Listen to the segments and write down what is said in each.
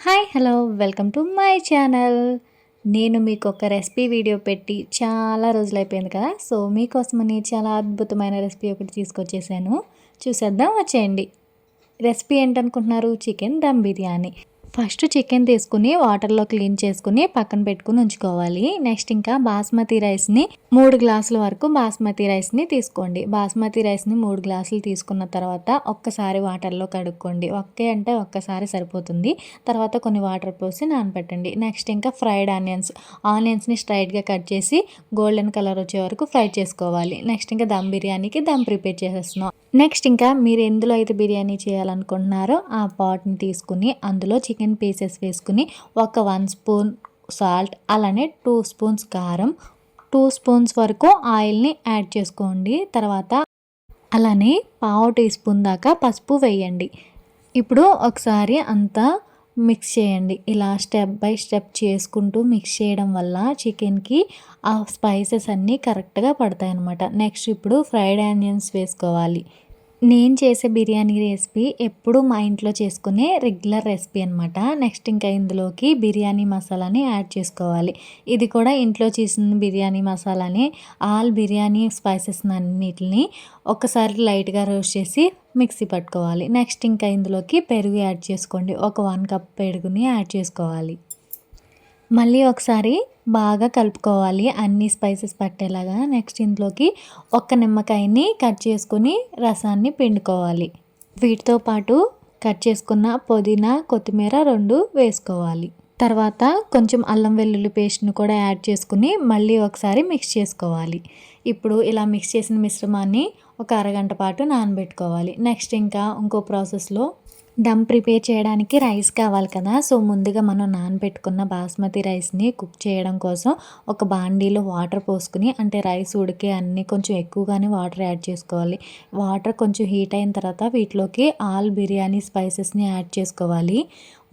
Hi hello welcome to my channel. నేను మీకు ఒక రెసిపీ వీడియో పెట్టి చాలా రోజులైపోయింది కదా. సో మీకోసమని చాలా అద్భుతమైన రెసిపీ ఒకటి తీసుకొచ్చేసాను. చూసేద్దాం వచ్చేయండి. రెసిపీ ఏంటనుకుంటున్నారు? Chicken dum biryani. First chicken తీసుకుని వాటర్లో క్లీన్ చేసుకుని పక్కన పెట్టుకుని ఉంచుకోవాలి. నెక్స్ట్ ఇంకా బాస్మతి రైస్ని 3 గ్లాసుల వరకు బాస్మతి రైస్ని తీసుకోండి. బాస్మతి రైస్ని 3 గ్లాసులు తీసుకున్న తర్వాత ఒక్కసారి వాటర్లో కడుక్కోండి. ఒక్కసారి సరిపోతుంది. తర్వాత కొన్ని వాటర్ పోసి నానబెట్టండి. నెక్స్ట్ ఇంకా ఫ్రైడ్ ఆనియన్స్ని స్ట్రైట్గా కట్ చేసి గోల్డెన్ కలర్ వచ్చే వరకు ఫ్రై చేసుకోవాలి. నెక్స్ట్ ఇంకా దమ్ బిర్యానీకి దమ్ ప్రిపేర్ చేసేస్తున్నాం. నెక్స్ట్ ఇంకా మీరు ఎందులో అయితే బిర్యానీ చేయాలనుకుంటున్నారో ఆ పాట్ని తీసుకుని అందులో చికెన్ పీసెస్ వేసుకుని ఒక 1 స్పూన్ సాల్ట్, అలానే 2 స్పూన్స్ కారం, 2 స్పూన్స్ వరకు ఆయిల్ని యాడ్ చేసుకోండి. తర్వాత అలానే పావు టీ స్పూన్ దాకా పసుపు వేయండి. ఇప్పుడు ఒకసారి అంతా మిక్స్ చేయండి. ఇలా స్టెప్ బై స్టెప్ చేసుకుంటూ మిక్స్ చేయడం వల్ల చికెన్కి ఆ స్పైసెస్ అన్నీ కరెక్ట్గా పడతాయి అన్నమాట. నెక్స్ట్ ఇప్పుడు ఫ్రైడ్ ఆనియన్స్ వేసుకోవాలి. నేను చేసే బిర్యానీ రెసిపీ ఎప్పుడు మా ఇంట్లో చేసుకునే రెగ్యులర్ రెసిపీ అనమాట. నెక్స్ట్ ఇంకా ఇందులోకి బిర్యానీ మసాలాని యాడ్ చేసుకోవాలి. ఇది కూడా ఇంట్లో చేసిన బిర్యానీ మసాలాని, ఆల్ బిర్యానీ స్పైసెస్ అన్నిటిని ఒకసారి లైట్గా రోస్ట్ చేసి మిక్సీ పట్టుకోవాలి. నెక్స్ట్ ఇంకా ఇందులోకి పెరుగు యాడ్ చేసుకోండి. ఒక 1 కప్ పెరుగుని యాడ్ చేసుకోవాలి. మళ్ళీ ఒకసారి బాగా కలుపుకోవాలి అన్ని స్పైసెస్ పట్టేలాగా. నెక్స్ట్ ఇందులోకి ఒక నిమ్మకాయని కట్ చేసుకుని రసాన్ని పిండుకోవాలి. వీటితో పాటు కట్ చేసుకున్న పుదీనా, కొత్తిమీర 2 వేసుకోవాలి. తర్వాత కొంచెం అల్లం వెల్లుల్లి పేస్ట్ని కూడా యాడ్ చేసుకుని మళ్ళీ ఒకసారి మిక్స్ చేసుకోవాలి. ఇప్పుడు ఇలా మిక్స్ చేసిన మిశ్రమాన్ని ఒక అరగంట పాటు నానబెట్టుకోవాలి. నెక్స్ట్ ఇంకా ఇంకో ప్రాసెస్లో దమ్ ప్రిపేర్ చేయడానికి రైస్ కావాలి కదా. సో ముందుగా మనం నానబెట్టుకున్న బాస్మతి రైస్ని కుక్ చేయడం కోసం ఒక బాండీలో వాటర్ పోసుకుని, అంటే రైస్ ఉడికే అన్నీ కొంచెం ఎక్కువగానే వాటర్ యాడ్ చేసుకోవాలి. వాటర్ కొంచెం హీట్ అయిన తర్వాత వీటిలోకి ఆల్ బిర్యానీ స్పైసెస్ని యాడ్ చేసుకోవాలి.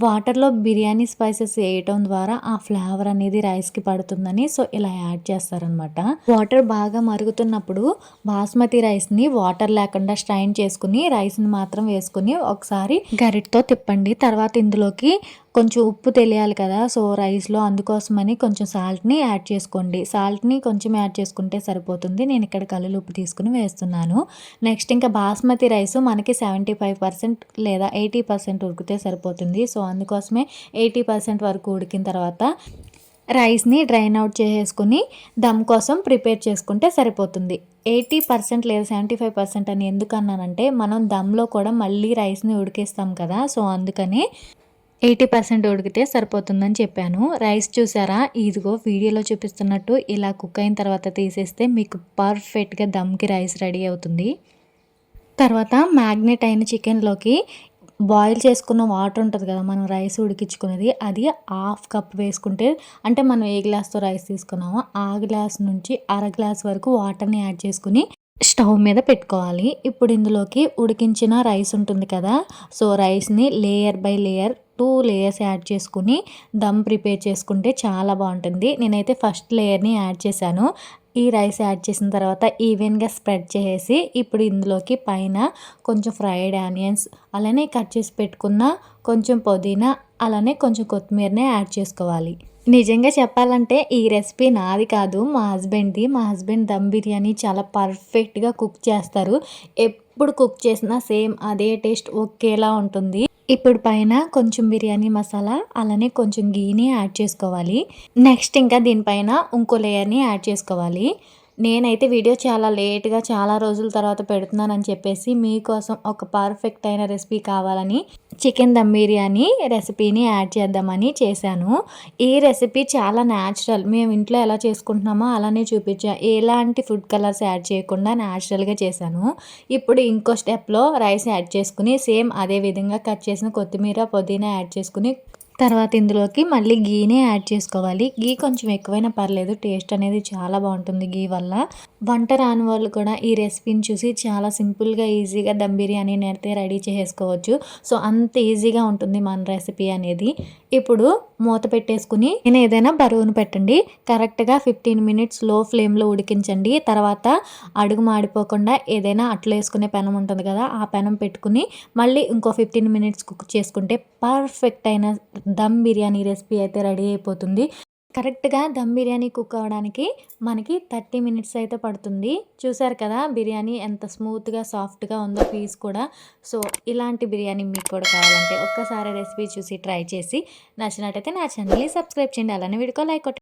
వాటర్లో బిర్యానీ స్పైసెస్ వేయటం ద్వారా ఆ ఫ్లేవర్ అనేది రైస్కి పడుతుందని సో ఇలా యాడ్ చేస్తారనమాట. వాటర్ బాగా మరుగుతున్నప్పుడు బాస్మతి రైస్ని వాటర్ లేకుండా స్ట్రైన్ చేసుకుని రైస్ని మాత్రం వేసుకుని ఒకసారి గరిటతో తిప్పండి. తర్వాత ఇందులోకి కొంచెం ఉప్పు తెలియాలి కదా. సో రైస్లో అందుకోసమని కొంచెం సాల్ట్ని యాడ్ చేసుకోండి. సాల్ట్ని కొంచెం యాడ్ చేసుకుంటే సరిపోతుంది. నేను ఇక్కడ కల్లులు ఉప్పు తీసుకుని వేస్తున్నాను. నెక్స్ట్ ఇంకా బాస్మతి రైస్ మనకి 75% లేదా 80% ఉడికితే సరిపోతుంది. సో అందుకోసమే 80% వరకు ఉడికిన తర్వాత రైస్ని డ్రైన్ అవుట్ చేసేసుకుని దమ్ కోసం ప్రిపేర్ చేసుకుంటే సరిపోతుంది. 80% లేదా 75% అని ఎందుకు అన్నానంటే మనం దమ్లో కూడా మళ్ళీ రైస్ని ఉడికేస్తాం కదా. సో అందుకని 80% ఉడికితే సరిపోతుందని చెప్పాను. రైస్ చూసారా, ఇదిగో వీడియోలో చూపిస్తున్నట్టు ఇలా కుక్ అయిన తర్వాత తీసేస్తే మీకు పర్ఫెక్ట్గా దమ్కి రైస్ రెడీ అవుతుంది. తర్వాత మ్యాగ్నెట్ అయిన చికెన్లోకి బాయిల్ చేసుకున్న వాటర్ ఉంటుంది కదా, మనం రైస్ ఉడికించుకున్నది, అది 1/2 కప్ వేసుకుంటే, అంటే మనం ఏ గ్లాస్తో రైస్ తీసుకున్నామో ఆ గ్లాస్ నుంచి అర గ్లాస్ వరకు వాటర్ని యాడ్ చేసుకుని స్టవ్ మీద పెట్టుకోవాలి. ఇప్పుడు ఇందులోకి ఉడికించిన రైస్ ఉంటుంది కదా, సో రైస్ని layer by layer 2 layers add చేసుకుని దమ్ ప్రిపేర్ చేసుకుంటే చాలా బాగుంటుంది. నేనైతే ఫస్ట్ లేయర్ని యాడ్ చేశాను. ఈ రైస్ యాడ్ చేసిన తర్వాత ఈవెన్గా స్ప్రెడ్ చేసేసి ఇప్పుడు ఇందులోకి పైన కొంచెం ఫ్రైడ్ ఆనియన్స్, అలానే కట్ చేసి పెట్టుకున్న కొంచెం పుదీనా, అలానే కొంచెం కొత్తిమీరనే యాడ్ చేసుకోవాలి. నిజంగా చెప్పాలంటే ఈ రెసిపీ నాది కాదు, మా హస్బెండ్ది. మా హస్బెండ్ దమ్ బిర్యానీ చాలా పర్ఫెక్ట్గా కుక్ చేస్తారు. ఎప్పుడు కుక్ చేసినా సేమ్ అదే టేస్ట్ ఒకేలా ఉంటుంది. ఇప్పుడు పైన కొంచెం బిర్యానీ మసాలా, అలానే కొంచెం గీని యాడ్ చేసుకోవాలి. నెక్స్ట్ ఇంకా దీనిపైన ఇంకో లేయర్ని యాడ్ చేసుకోవాలి. నేనైతే వీడియో చాలా లేట్గా చాలా రోజుల తర్వాత పెడుతున్నానని చెప్పేసి మీకోసం ఒక పర్ఫెక్ట్ అయిన రెసిపీ కావాలని చికెన్ దమ్ బిర్యానీ రెసిపీని యాడ్ చేద్దామని చేశాను. ఈ రెసిపీ చాలా న్యాచురల్, మేము ఇంట్లో ఎలా చేసుకుంటున్నామో అలానే చూపించా. ఎలాంటి ఫుడ్ కలర్స్ యాడ్ చేయకుండా న్యాచురల్గా చేశాను. ఇప్పుడు ఇంకో స్టెప్లో రైస్ యాడ్ చేసుకుని సేమ్ అదే విధంగా కట్ చేసిన కొత్తిమీర, పుదీనా యాడ్ చేసుకుని తర్వాత ఇందులోకి మళ్ళీ గీనే యాడ్ చేసుకోవాలి. గీ కొంచెం ఎక్కువైనా పర్లేదు, టేస్ట్ అనేది చాలా బాగుంటుంది గీ వల్ల. వంట రాని వాళ్ళు కూడా ఈ రెసిపీని చూసి చాలా సింపుల్గా ఈజీగా దమ్ బిర్యానీని అయితే రెడీ చేసుకోవచ్చు. సో అంత ఈజీగా ఉంటుంది మన రెసిపీ అనేది. ఇప్పుడు మూత పెట్టేసుకుని నేను ఏదైనా బరువును పెట్టండి. కరెక్ట్గా 15 మినిట్స్ లో ఫ్లేమ్లో ఉడికించండి. తర్వాత అడుగు మాడిపోకుండా ఏదైనా అట్లు వేసుకునే పెనం ఉంటుంది కదా, ఆ పెనం పెట్టుకుని మళ్ళీ ఇంకో 15 మినిట్స్ కుక్ చేసుకుంటే పర్ఫెక్ట్ అయిన దమ్ బిర్యానీ రెసిపీ అయితే రెడీ అయిపోతుంది. కరెక్ట్‌గా దమ్ బిర్యానీ కుక్ అవ్వడానికి మనకి 30 మినిట్స్ అయితే పడుతుంది. చూసారు కదా బిర్యానీ ఎంత స్మూత్‌గా, సాఫ్ట్‌గా ఉందో పీస్ కూడా. సో, ఇలాంటి బిర్యానీ మీకు కూడా కావాలంటే ఒక్కసారి రెసిపీ చూసి ట్రై చేసి నచ్చినట్టయితే నా ఛానల్‌ని సబ్స్క్రైబ్ చేయండి. అలానే వీడియోకి లైక్ కొట్టండి.